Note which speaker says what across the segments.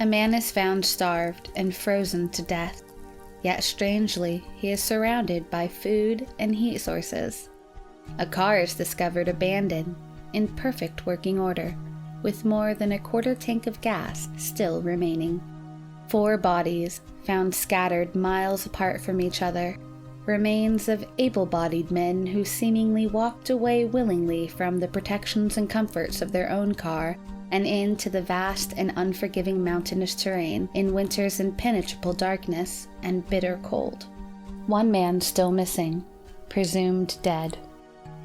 Speaker 1: A man is found starved and frozen to death, yet strangely, he is surrounded by food and heat sources. A car is discovered abandoned, in perfect working order, with more than a quarter tank of gas still remaining. 4 bodies, found scattered miles apart from each other, remains of able-bodied men who seemingly walked away willingly from the protections and comforts of their own car and into the vast and unforgiving mountainous terrain in winter's impenetrable darkness and bitter cold. 1 man still missing, presumed dead.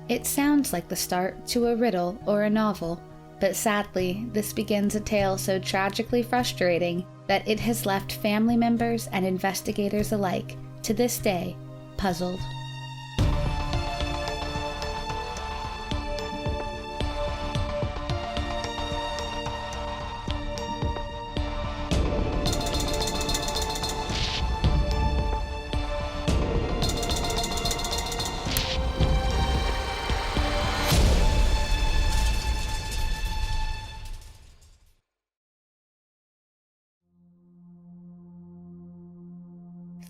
Speaker 1: It sounds like the start to a riddle or a novel, but sadly, this begins a tale so tragically frustrating that it has left family members and investigators alike, to this day, puzzled.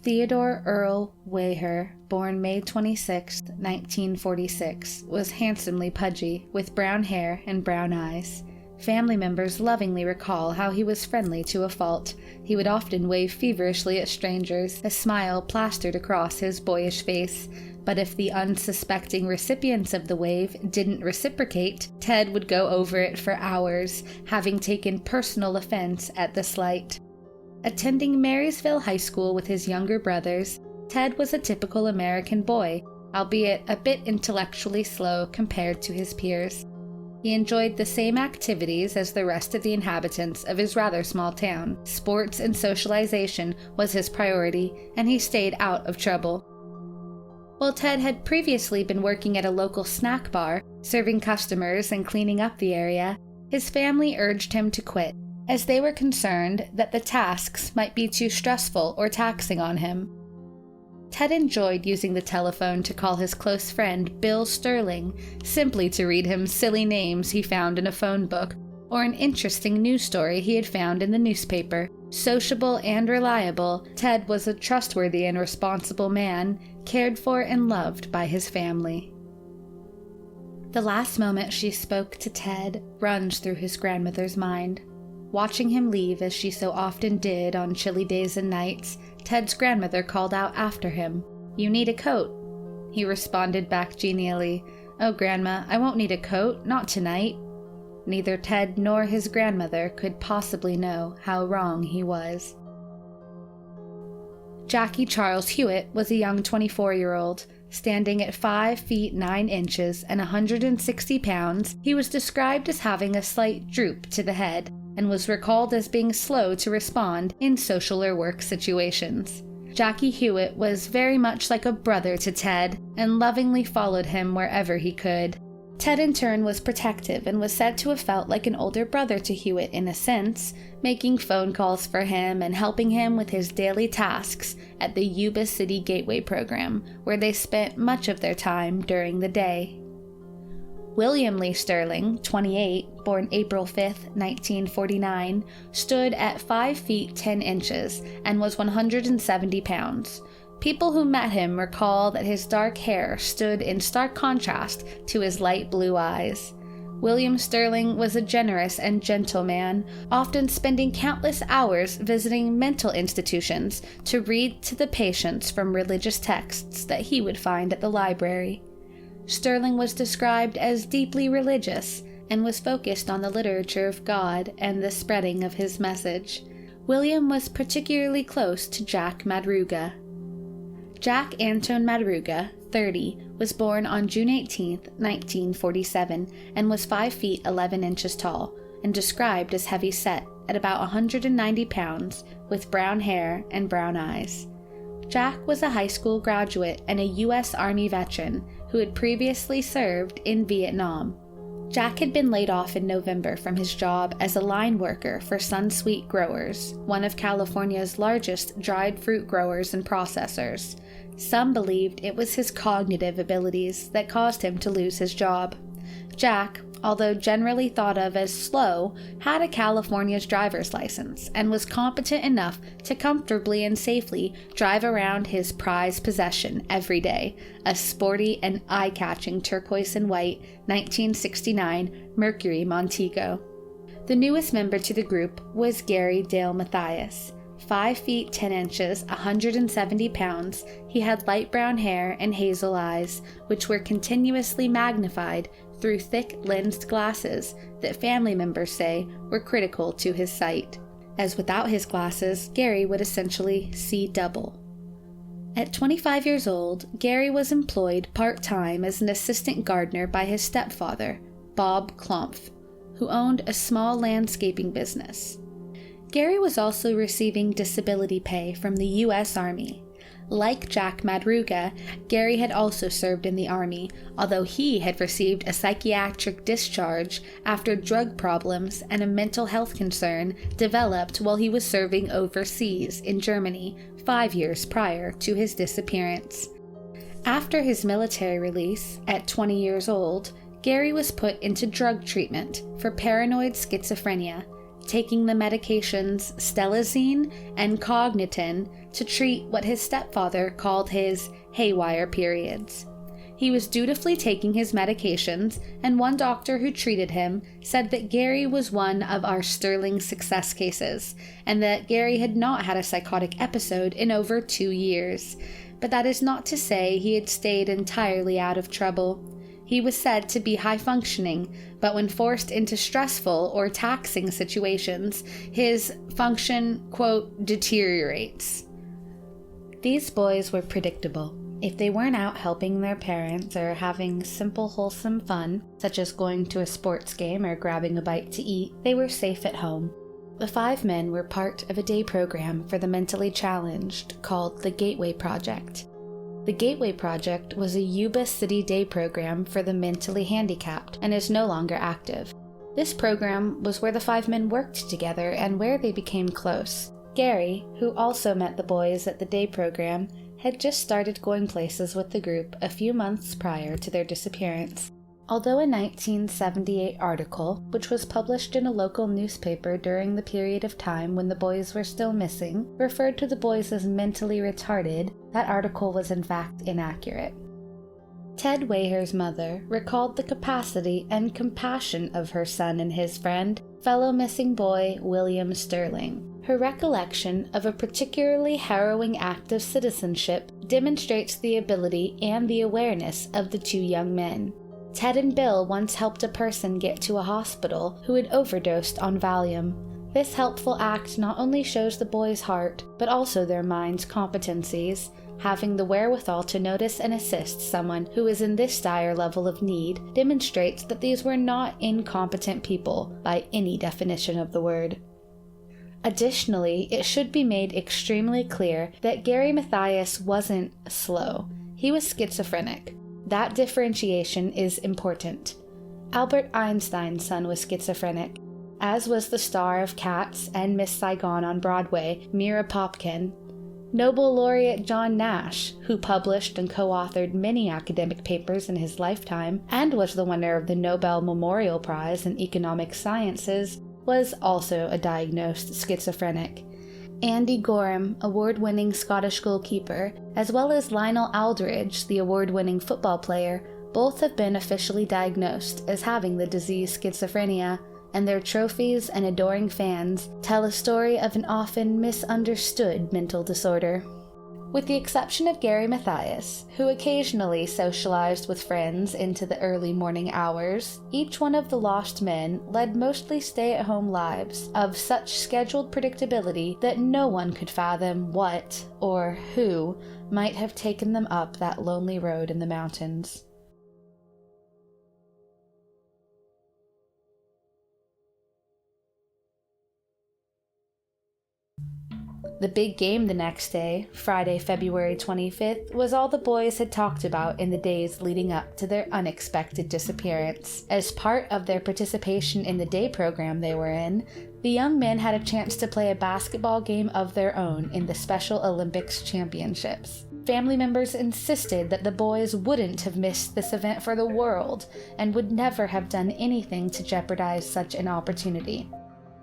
Speaker 1: Theodore Earl Wayher, born May 26, 1946, was handsomely pudgy, with brown hair and brown eyes. Family members lovingly recall how he was friendly to a fault. He would often wave feverishly at strangers, a smile plastered across his boyish face. But if the unsuspecting recipients of the wave didn't reciprocate, Ted would go over it for hours, having taken personal offense at the slight. Attending Marysville High School with his younger brothers, Ted was a typical American boy, albeit a bit intellectually slow compared to his peers. He enjoyed the same activities as the rest of the inhabitants of his rather small town. Sports and socialization was his priority, and he stayed out of trouble. While Ted had previously been working at a local snack bar, serving customers and cleaning up the area, his family urged him to quit, as they were concerned that the tasks might be too stressful or taxing on him. Ted enjoyed using the telephone to call his close friend Bill Sterling, simply to read him silly names he found in a phone book, or an interesting news story he had found in the newspaper. Sociable and reliable, Ted was a trustworthy and responsible man, cared for and loved by his family. The last moment she spoke to Ted runs through his grandmother's mind. Watching him leave, as she so often did on chilly days and nights, Ted's grandmother called out after him, "You need a coat." He responded back genially, "Oh, Grandma, I won't need a coat, not tonight." Neither Ted nor his grandmother could possibly know how wrong he was. Jackie Charles Hewitt was a young 24-year-old. Standing at 5 feet 9 inches and 160 pounds, he was described as having a slight droop to the head, and was recalled as being slow to respond in social or work situations. Jackie Hewitt was very much like a brother to Ted, and lovingly followed him wherever he could. Ted in turn was protective and was said to have felt like an older brother to Hewitt in a sense, making phone calls for him and helping him with his daily tasks at the Yuba City Gateway program, where they spent much of their time during the day. William Lee Sterling, 28, born April 5, 1949, stood at 5 feet 10 inches and was 170 pounds. People who met him recall that his dark hair stood in stark contrast to his light blue eyes. William Sterling was a generous and gentle man, often spending countless hours visiting mental institutions to read to the patients from religious texts that he would find at the library. Sterling was described as deeply religious and was focused on the literature of God and the spreading of his message. William was particularly close to Jack Madruga. Jack Anton Madruga, 30, was born on June 18, 1947, and was 5 feet 11 inches tall, and described as heavy-set at about 190 pounds, with brown hair and brown eyes. Jack was a high school graduate and a U.S. Army veteran who had previously served in Vietnam. Jack had been laid off in November from his job as a line worker for Sunsweet Growers, one of California's largest dried fruit growers and processors. Some believed it was his cognitive abilities that caused him to lose his job. Jack, although generally thought of as slow, had a California's driver's license and was competent enough to comfortably and safely drive around his prized possession every day, a sporty and eye-catching turquoise and white 1969 Mercury Montego. The newest member to the group was Gary Dale Mathias. 5 feet 10 inches, 170 pounds, he had light brown hair and hazel eyes, which were continuously magnified through thick lensed glasses that family members say were critical to his sight, as without his glasses, Gary would essentially see double. At 25 years old, Gary was employed part-time as an assistant gardener by his stepfather, Bob Klompf, who owned a small landscaping business. Gary was also receiving disability pay from the U.S. Army. Like Jack Madruga, Gary had also served in the Army, although he had received a psychiatric discharge after drug problems and a mental health concern developed while he was serving overseas in Germany 5 years prior to his disappearance. After his military release, at 20 years old, Gary was put into drug treatment for paranoid schizophrenia, taking the medications stelazine and cognitin to treat what his stepfather called his haywire periods. He was dutifully taking his medications, and one doctor who treated him said that Gary was one of our sterling success cases, and that Gary had not had a psychotic episode in over 2 years. But that is not to say he had stayed entirely out of trouble. He was said to be high-functioning, but when forced into stressful or taxing situations, his function, quote, deteriorates. These boys were predictable. If they weren't out helping their parents or having simple, wholesome fun, such as going to a sports game or grabbing a bite to eat, they were safe at home. The 5 men were part of a day program for the mentally challenged called the Gateway Project. The Gateway Project was a Yuba City day program for the mentally handicapped and is no longer active. This program was where the 5 men worked together and where they became close. Gary, who also met the boys at the day program, had just started going places with the group a few months prior to their disappearance. Although a 1978 article, which was published in a local newspaper during the period of time when the boys were still missing, referred to the boys as mentally retarded, that article was in fact inaccurate. Ted Waher's mother recalled the capacity and compassion of her son and his friend, fellow missing boy William Sterling. Her recollection of a particularly harrowing act of citizenship demonstrates the ability and the awareness of the 2 young men. Ted and Bill once helped a person get to a hospital who had overdosed on Valium. This helpful act not only shows the boys' heart, but also their minds' competencies. Having the wherewithal to notice and assist someone who is in this dire level of need demonstrates that these were not incompetent people by any definition of the word. Additionally, it should be made extremely clear that Gary Mathias wasn't slow. He was schizophrenic. That differentiation is important. Albert Einstein's son was schizophrenic, as was the star of Cats and Miss Saigon on Broadway, Mira Popkin. Nobel laureate John Nash, who published and co-authored many academic papers in his lifetime and was the winner of the Nobel Memorial Prize in Economic Sciences, was also a diagnosed schizophrenic. Andy Gorham, award-winning Scottish goalkeeper, as well as Lionel Aldridge, the award-winning football player, both have been officially diagnosed as having the disease schizophrenia, and their trophies and adoring fans tell a story of an often misunderstood mental disorder. With the exception of Gary Mathias, who occasionally socialized with friends into the early morning hours, each one of the lost men led mostly stay-at-home lives of such scheduled predictability that no one could fathom what, or who, might have taken them up that lonely road in the mountains. The big game the next day, Friday, February 25th, was all the boys had talked about in the days leading up to their unexpected disappearance. As part of their participation in the day program they were in, the young men had a chance to play a basketball game of their own in the Special Olympics Championships. Family members insisted that the boys wouldn't have missed this event for the world and would never have done anything to jeopardize such an opportunity.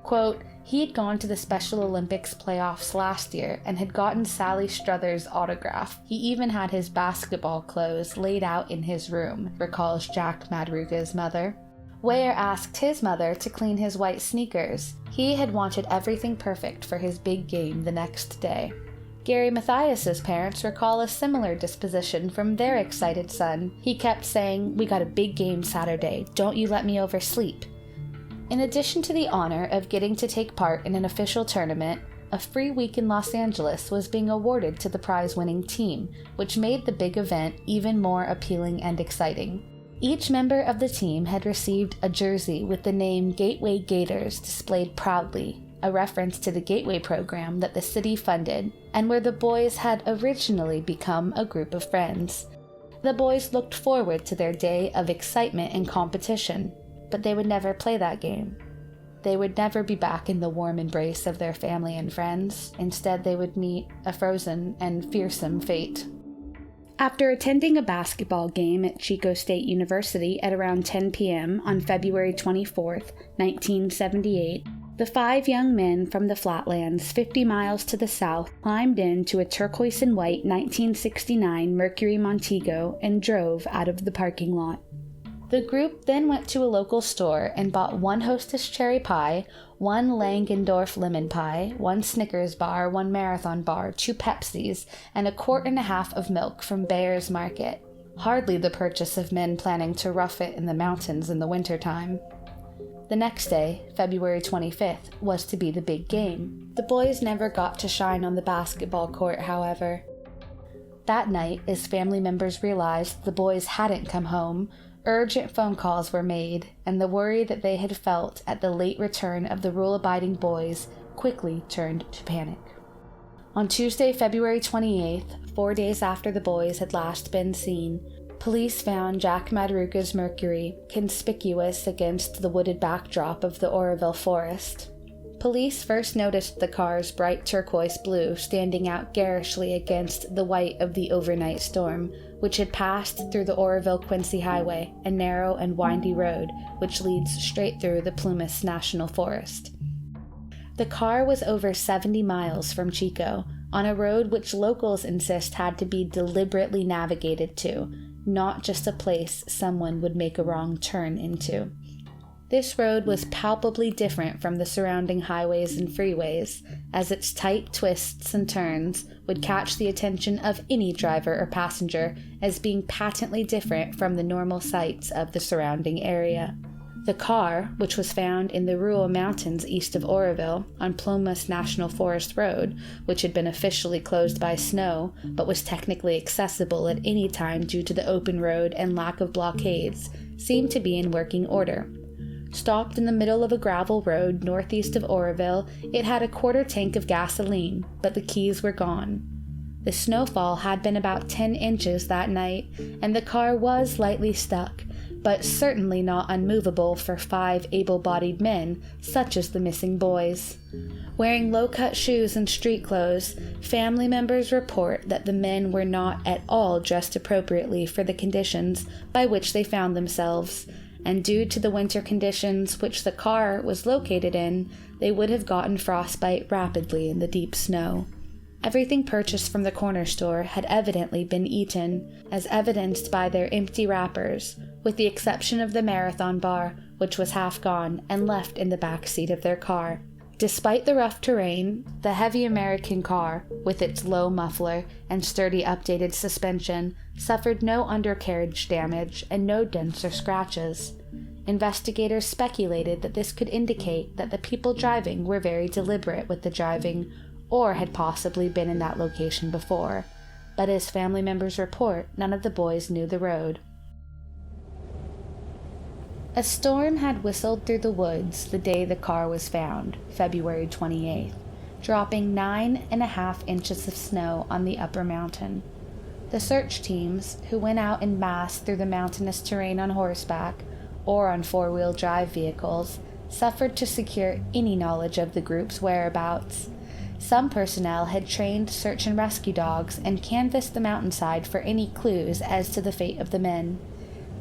Speaker 1: Quote, he had gone to the Special Olympics playoffs last year and had gotten Sally Struthers' autograph. He even had his basketball clothes laid out in his room, recalls Jack Madruga's mother. Weyer asked his mother to clean his white sneakers. He had wanted everything perfect for his big game the next day. Gary Mathias's parents recall a similar disposition from their excited son. He kept saying, "We got a big game Saturday. Don't you let me oversleep." In addition to the honor of getting to take part in an official tournament, a free week in Los Angeles was being awarded to the prize-winning team, which made the big event even more appealing and exciting. Each member of the team had received a jersey with the name Gateway Gators displayed proudly, a reference to the Gateway program that the city funded, and where the boys had originally become a group of friends. The boys looked forward to their day of excitement and competition, but they would never play that game. They would never be back in the warm embrace of their family and friends. Instead, they would meet a frozen and fearsome fate. After attending a basketball game at Chico State University at around 10 p.m. on February 24, 1978, the 5 young men from the Flatlands 50 miles to the south climbed into a turquoise and white 1969 Mercury Montego and drove out of the parking lot. The group then went to a local store and bought 1 Hostess cherry pie, 1 Langendorf lemon pie, 1 Snickers bar, 1 Marathon bar, 2 Pepsis, and 1.5 quarts of milk from Bayer's Market. Hardly the purchase of men planning to rough it in the mountains in the wintertime. The next day, February 25th, was to be the big game. The boys never got to shine on the basketball court, however. That night, as family members realized the boys hadn't come home, urgent phone calls were made, and the worry that they had felt at the late return of the rule-abiding boys quickly turned to panic. On Tuesday, February 28th, 4 days after the boys had last been seen, police found Jack Madruga's Mercury conspicuous against the wooded backdrop of the Oroville forest. Police first noticed the car's bright turquoise blue standing out garishly against the white of the overnight storm, which had passed through the Oroville-Quincy Highway, a narrow and windy road which leads straight through the Plumas National Forest. The car was over 70 miles from Chico, on a road which locals insist had to be deliberately navigated to, not just a place someone would make a wrong turn into. This road was palpably different from the surrounding highways and freeways, as its tight twists and turns would catch the attention of any driver or passenger as being patently different from the normal sights of the surrounding area. The car, which was found in the rural mountains east of Oroville, on Plumas National Forest Road, which had been officially closed by snow, but was technically accessible at any time due to the open road and lack of blockades, seemed to be in working order. Stopped in the middle of a gravel road northeast of Oroville, it had a quarter tank of gasoline, but the keys were gone. The snowfall had been about 10 inches that night, and the car was lightly stuck, but certainly not unmovable for 5 able-bodied men, such as the missing boys. Wearing low-cut shoes and street clothes, family members report that the men were not at all dressed appropriately for the conditions by which they found themselves, and due to the winter conditions which the car was located in, they would have gotten frostbite rapidly in the deep snow. Everything purchased from the corner store had evidently been eaten, as evidenced by their empty wrappers, with the exception of the Marathon bar, which was half gone and left in the back seat of their car. Despite the rough terrain, the heavy American car, with its low muffler and sturdy updated suspension, suffered no undercarriage damage and no dents or scratches. Investigators speculated that this could indicate that the people driving were very deliberate with the driving, or had possibly been in that location before, but as family members report, none of the boys knew the road. A storm had whistled through the woods the day the car was found, February 28th, dropping 9.5 inches of snow on the upper mountain. The search teams, who went out en masse through the mountainous terrain on horseback or on four-wheel drive vehicles, suffered to secure any knowledge of the group's whereabouts. Some personnel had trained search and rescue dogs and canvassed the mountainside for any clues as to the fate of the men.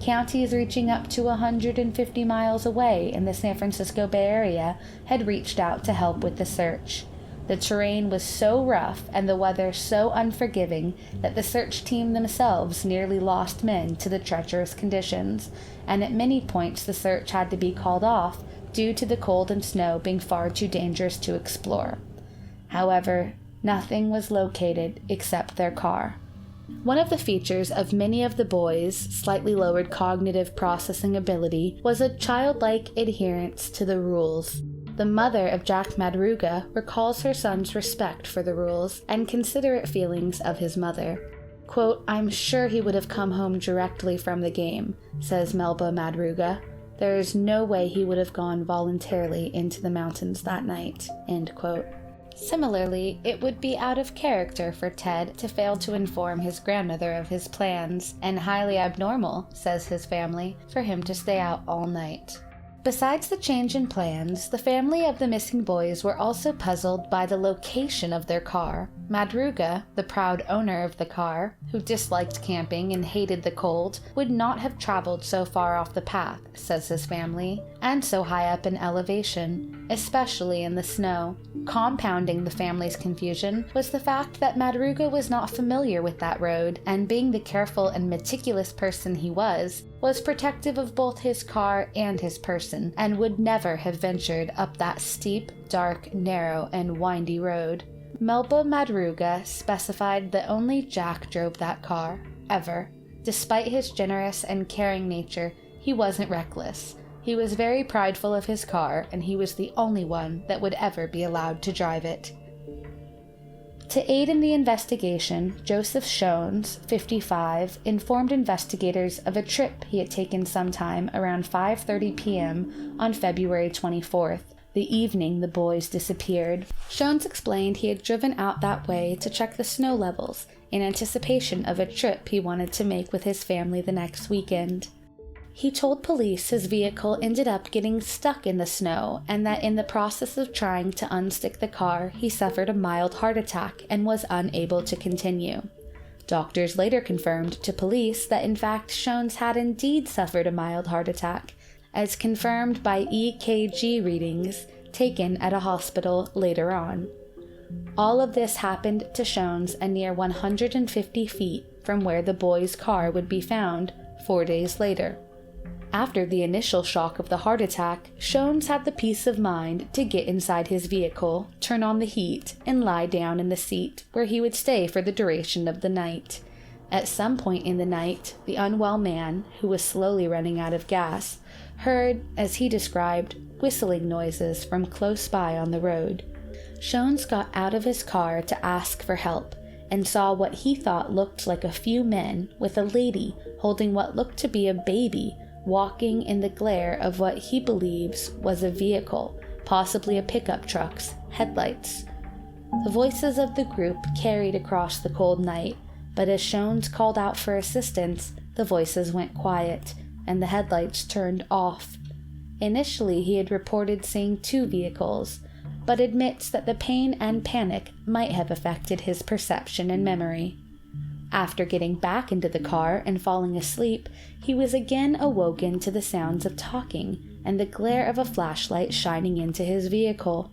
Speaker 1: Counties reaching up to 150 miles away in the San Francisco Bay Area had reached out to help with the search. The terrain was so rough and the weather so unforgiving that the search team themselves nearly lost men to the treacherous conditions, and at many points the search had to be called off due to the cold and snow being far too dangerous to explore. However, nothing was located except their car. One of the features of many of the boys' slightly lowered cognitive processing ability was a childlike adherence to the rules. The mother of Jack Madruga recalls her son's respect for the rules and considerate feelings of his mother. Quote, "I'm sure he would have come home directly from the game," says Melba Madruga. "There is no way he would have gone voluntarily into the mountains that night." End quote. Similarly, it would be out of character for Ted to fail to inform his grandmother of his plans, and highly abnormal, says his family, for him to stay out all night. Besides the change in plans, the family of the missing boys were also puzzled by the location of their car. Madruga, the proud owner of the car, who disliked camping and hated the cold, would not have traveled so far off the path, says his family, and so high up in elevation, especially in the snow. Compounding the family's confusion was the fact that Madruga was not familiar with that road, and being the careful and meticulous person he was protective of both his car and his person, and would never have ventured up that steep, dark, narrow, and windy road. Melba Madruga specified that only Jack drove that car, ever. Despite his generous and caring nature, he wasn't reckless. He was very prideful of his car, and he was the only one that would ever be allowed to drive it. To aid in the investigation, Joseph Shones, 55, informed investigators of a trip he had taken sometime around 5:30 p.m. on February 24th, the evening the boys disappeared. Shones explained he had driven out that way to check the snow levels in anticipation of a trip he wanted to make with his family the next weekend. He told police his vehicle ended up getting stuck in the snow and that in the process of trying to unstick the car, he suffered a mild heart attack and was unable to continue. Doctors later confirmed to police that in fact Shones had indeed suffered a mild heart attack, as confirmed by EKG readings taken at a hospital later on. All of this happened to Shones a near 150 feet from where the boys' car would be found 4 days later. After the initial shock of the heart attack, Shones had the peace of mind to get inside his vehicle, turn on the heat, and lie down in the seat, where he would stay for the duration of the night. At some point in the night, the unwell man, who was slowly running out of gas, heard, as he described, whistling noises from close by on the road. Shones got out of his car to ask for help, and saw what he thought looked like a few men with a lady holding what looked to be a baby, walking in the glare of what he believes was a vehicle, possibly a pickup truck's headlights. The voices of the group carried across the cold night, but as Shones called out for assistance, the voices went quiet, and the headlights turned off. Initially, he had reported seeing 2 vehicles, but admits that the pain and panic might have affected his perception and memory. After getting back into the car and falling asleep, he was again awoken to the sounds of talking and the glare of a flashlight shining into his vehicle.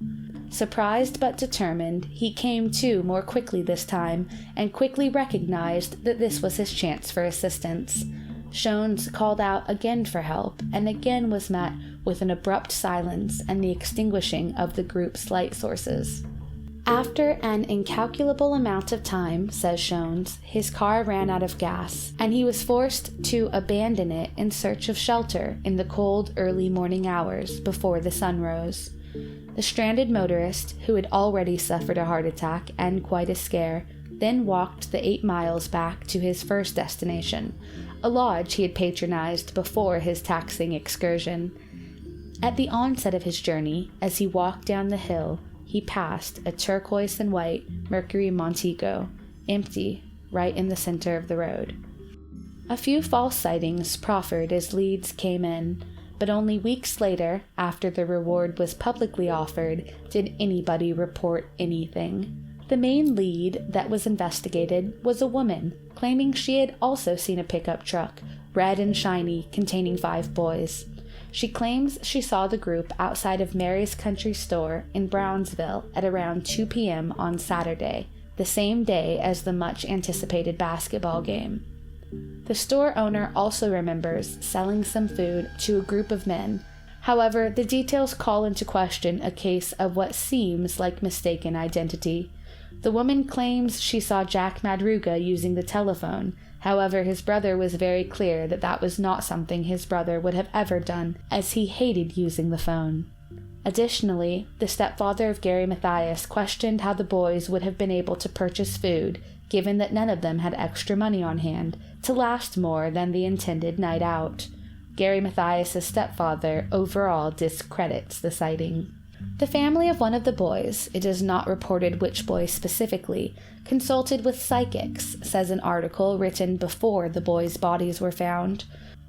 Speaker 1: Surprised but determined, he came to more quickly this time and quickly recognized that this was his chance for assistance. Shones called out again for help and again was met with an abrupt silence and the extinguishing of the group's light sources. After an incalculable amount of time, says Shones, his car ran out of gas, and he was forced to abandon it in search of shelter in the cold early morning hours before the sun rose. The stranded motorist, who had already suffered a heart attack and quite a scare, then walked the 8 miles back to his first destination, a lodge he had patronized before his taxing excursion. At the onset of his journey, as he walked down the hill, he passed a turquoise and white Mercury Montego, empty, right in the center of the road. A few false sightings proffered as leads came in, but only weeks later, after the reward was publicly offered, did anybody report anything. The main lead that was investigated was a woman, claiming she had also seen a pickup truck, red and shiny, containing 5 boys. She claims she saw the group outside of Mary's Country Store in Brownsville at around 2 p.m. on Saturday, the same day as the much-anticipated basketball game. The store owner also remembers selling some food to a group of men. However, the details call into question a case of what seems like mistaken identity. The woman claims she saw Jack Madruga using the telephone. However, his brother was very clear that that was not something his brother would have ever done, as he hated using the phone. Additionally, the stepfather of Gary Mathias questioned how the boys would have been able to purchase food, given that none of them had extra money on hand, to last more than the intended night out. Gary Mathias' stepfather overall discredits the sighting. The family of one of the boys, it is not reported which boy specifically, consulted with psychics, says an article written before the boys' bodies were found.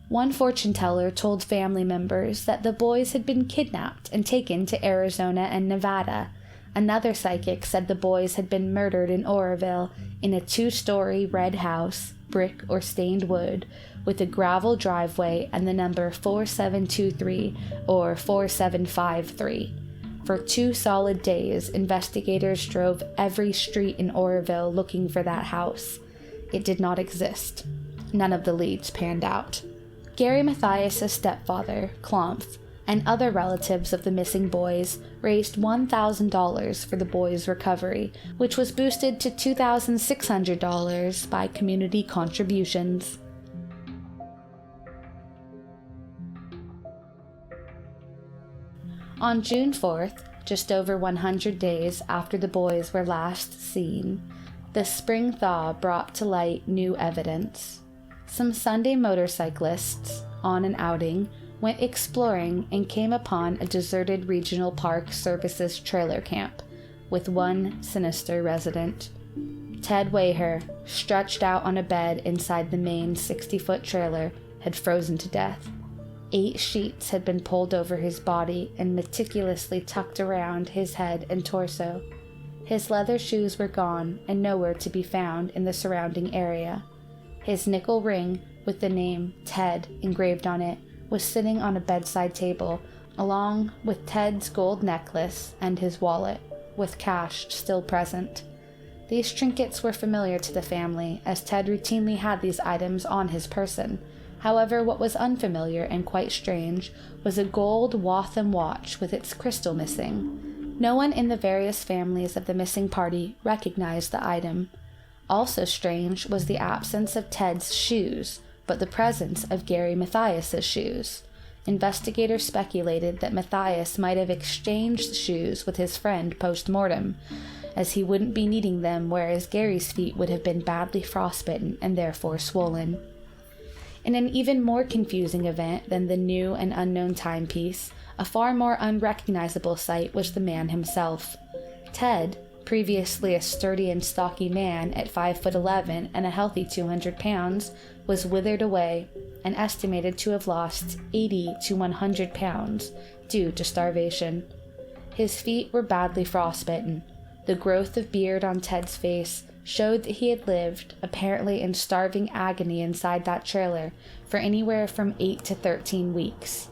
Speaker 1: One fortune teller told family members that the boys had been kidnapped and taken to Arizona and Nevada. Another psychic said the boys had been murdered in Oroville in a 2-story red house, brick or stained wood, with a gravel driveway and the number 4723 or 4753. For 2 solid days, investigators drove every street in Oroville looking for that house. It did not exist. None of the leads panned out. Gary Mathias' stepfather, Klompf, and other relatives of the missing boys raised $1,000 for the boys' recovery, which was boosted to $2,600 by community contributions. On June 4th, just over 100 days after the boys were last seen, the spring thaw brought to light new evidence. Some Sunday motorcyclists, on an outing, went exploring and came upon a deserted regional park services trailer camp, with one sinister resident. Ted Wayher, stretched out on a bed inside the main 60-foot trailer, had frozen to death. 8 sheets had been pulled over his body and meticulously tucked around his head and torso. His leather shoes were gone and nowhere to be found in the surrounding area. His nickel ring, with the name Ted engraved on it, was sitting on a bedside table, along with Ted's gold necklace and his wallet, with cash still present. These trinkets were familiar to the family, as Ted routinely had these items on his person. However, what was unfamiliar and quite strange was a gold Waltham watch with its crystal missing. No one in the various families of the missing party recognized the item. Also strange was the absence of Ted's shoes, but the presence of Gary Mathias' shoes. Investigators speculated that Mathias might have exchanged shoes with his friend post-mortem, as he wouldn't be needing them, whereas Gary's feet would have been badly frostbitten and therefore swollen. In an even more confusing event than the new and unknown timepiece, a far more unrecognizable sight was the man himself. Ted, previously a sturdy and stocky man at 5'11" and a healthy 200 pounds, was withered away and estimated to have lost 80 to 100 pounds due to starvation. His feet were badly frostbitten. The growth of beard on Ted's face showed that he had lived, apparently in starving agony inside that trailer, for anywhere from 8 to 13 weeks.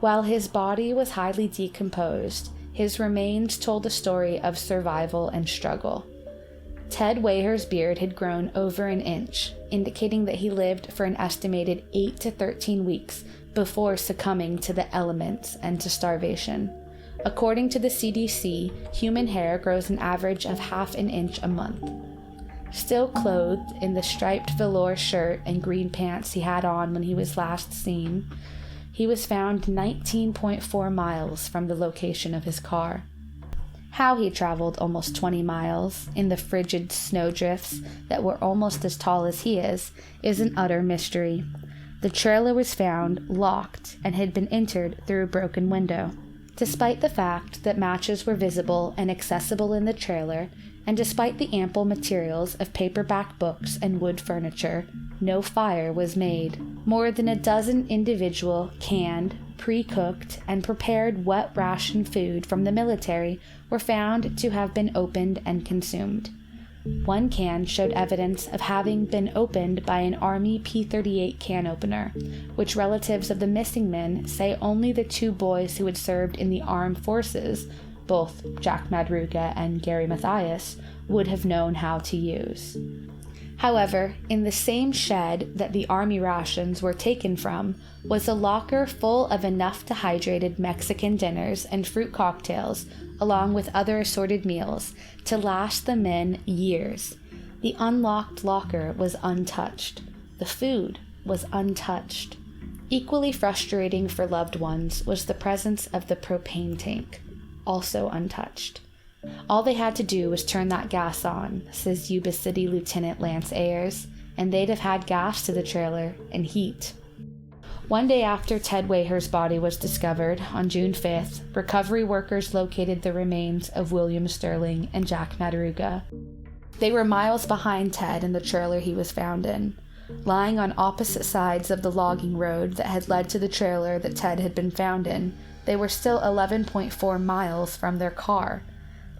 Speaker 1: While his body was highly decomposed, his remains told a story of survival and struggle. Ted Wayher's beard had grown over an inch, indicating that he lived for an estimated 8 to 13 weeks before succumbing to the elements and to starvation. According to the CDC, human hair grows an average of half an inch a month. Still clothed in the striped velour shirt and green pants he had on when he was last seen, he was found 19.4 miles from the location of his car. How he traveled almost 20 miles in the frigid snowdrifts that were almost as tall as he is an utter mystery. The trailer was found locked and had been entered through a broken window. Despite the fact that matches were visible and accessible in the trailer, and despite the ample materials of paperback books and wood furniture, no fire was made. More than a dozen individual canned, pre-cooked, and prepared wet ration food from the military were found to have been opened and consumed. One can showed evidence of having been opened by an Army P-38 can opener, which relatives of the missing men say only the two boys who had served in the armed forces, both Jack Madruga and Gary Mathias, would have known how to use. However, in the same shed that the army rations were taken from was a locker full of enough dehydrated Mexican dinners and fruit cocktails, along with other assorted meals, to last the men years. The unlocked locker was untouched. The food was untouched. Equally frustrating for loved ones was the presence of the propane tank, also untouched. All they had to do was turn that gas on, says Yuba City Lieutenant Lance Ayers, and they'd have had gas to the trailer and heat. One day after Ted Waher's body was discovered, on June 5th, recovery workers located the remains of William Sterling and Jack Madruga. They were miles behind Ted in the trailer he was found in. Lying on opposite sides of the logging road that had led to the trailer that Ted had been found in, they were still 11.4 miles from their car.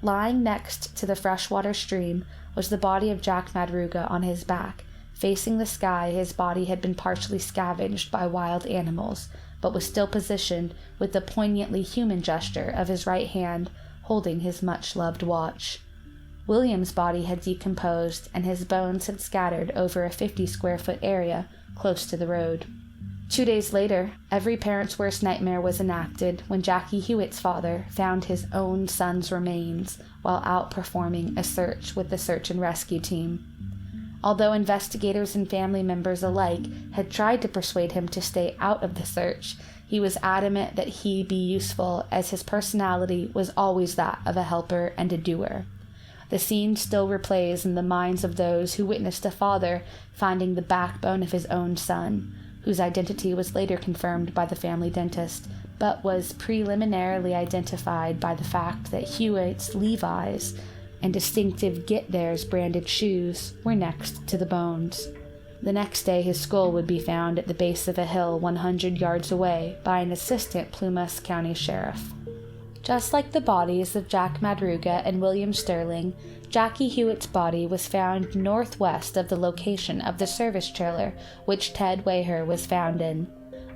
Speaker 1: Lying next to the freshwater stream was the body of Jack Madruga on his back. Facing the sky, his body had been partially scavenged by wild animals, but was still positioned with the poignantly human gesture of his right hand holding his much-loved watch. William's body had decomposed, and his bones had scattered over a 50-square-foot area close to the road. 2 days later, every parent's worst nightmare was enacted when Jackie Hewitt's father found his own son's remains while out performing a search with the search and rescue team. Although investigators and family members alike had tried to persuade him to stay out of the search, he was adamant that he be useful, as his personality was always that of a helper and a doer. The scene still replays in the minds of those who witnessed a father finding the backbone of his own son, whose identity was later confirmed by the family dentist, but was preliminarily identified by the fact that Hewitt's Levi's and distinctive Get There's branded shoes were next to the bones. The next day, his skull would be found at the base of a hill 100 yards away by an assistant Plumas County sheriff. Just like the bodies of Jack Madruga and William Sterling, Jackie Hewitt's body was found northwest of the location of the service trailer which Ted Waher was found in.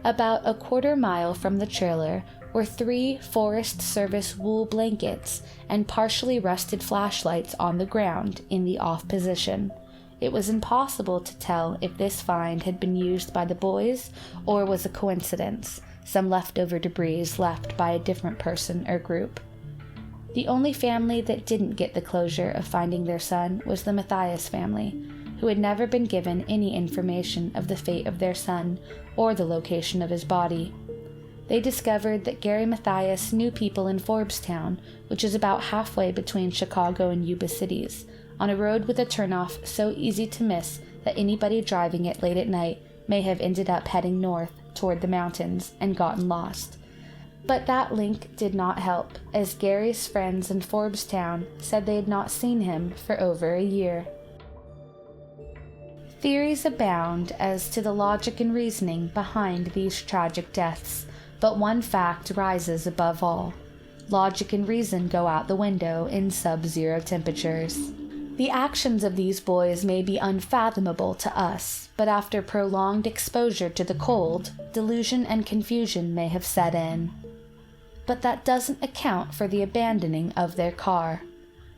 Speaker 1: About a quarter-mile from the trailer were 3 Forest Service wool blankets and partially rusted flashlights on the ground in the off position. It was impossible to tell if this find had been used by the boys or was a coincidence, some leftover debris left by a different person or group. The only family that didn't get the closure of finding their son was the Mathias family, who had never been given any information of the fate of their son or the location of his body. They discovered that Gary Mathias knew people in Forbestown, which is about halfway between Chicago and Yuba cities, on a road with a turnoff so easy to miss that anybody driving it late at night may have ended up heading north toward the mountains and gotten lost. But that link did not help, as Gary's friends in Forbestown said they had not seen him for over a year. Theories abound as to the logic and reasoning behind these tragic deaths, but one fact rises above all. Logic and reason go out the window in sub-zero temperatures. The actions of these boys may be unfathomable to us, but after prolonged exposure to the cold, delusion and confusion may have set in. But that doesn't account for the abandoning of their car.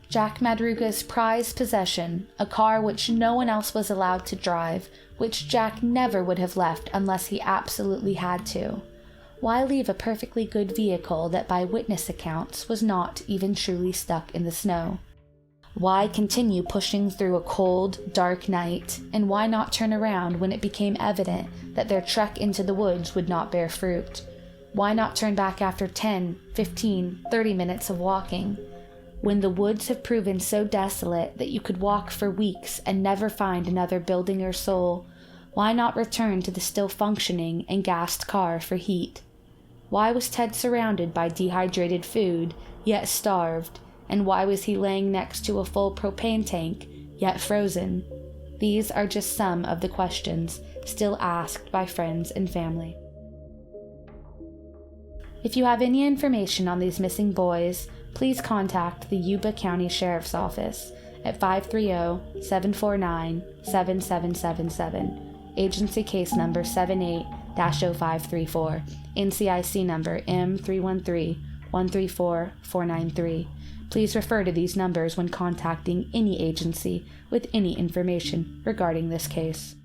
Speaker 1: Jack Madruga's prized possession, a car which no one else was allowed to drive, which Jack never would have left unless he absolutely had to. Why leave a perfectly good vehicle that by witness accounts was not even truly stuck in the snow? Why continue pushing through a cold, dark night, and why not turn around when it became evident that their trek into the woods would not bear fruit? Why not turn back after 10, 15, 30 minutes of walking? When the woods have proven so desolate that you could walk for weeks and never find another building or soul, why not return to the still functioning and gassed car for heat? Why was Ted surrounded by dehydrated food, yet starved? And why was he laying next to a full propane tank, yet frozen? These are just some of the questions still asked by friends and family. If you have any information on these missing boys, please contact the Yuba County Sheriff's Office at 530-749-7777, agency case number 78-0534, NCIC number M31313493. Please refer to these numbers when contacting any agency with any information regarding this case.